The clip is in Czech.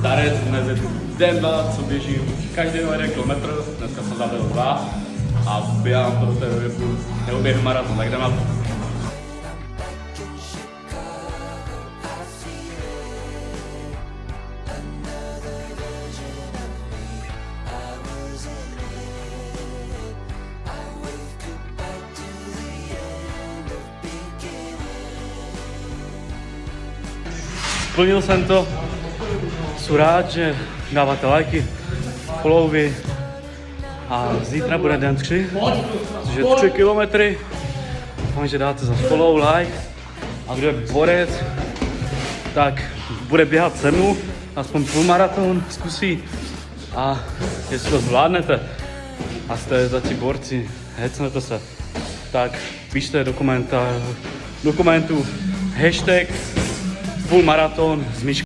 starec, dnes je tu den 2, co běžím každý 1 kilometr, dneska jsem zabil 2 a běhám to do té doby, neuběhnu maraton, tak jdem na to. Splnil jsem to, jsem rád, že dáváte lajky, followy a zítra bude den 3, což je 3 kilometry. Doufám, že dáte za follow, like a kdo je borec, tak bude běhat se mnou, aspoň půlmaraton zkusí a jestli to zvládnete a jste tací borci, hecnete se, tak píšte do komentů hashtag půlmaraton s myškou.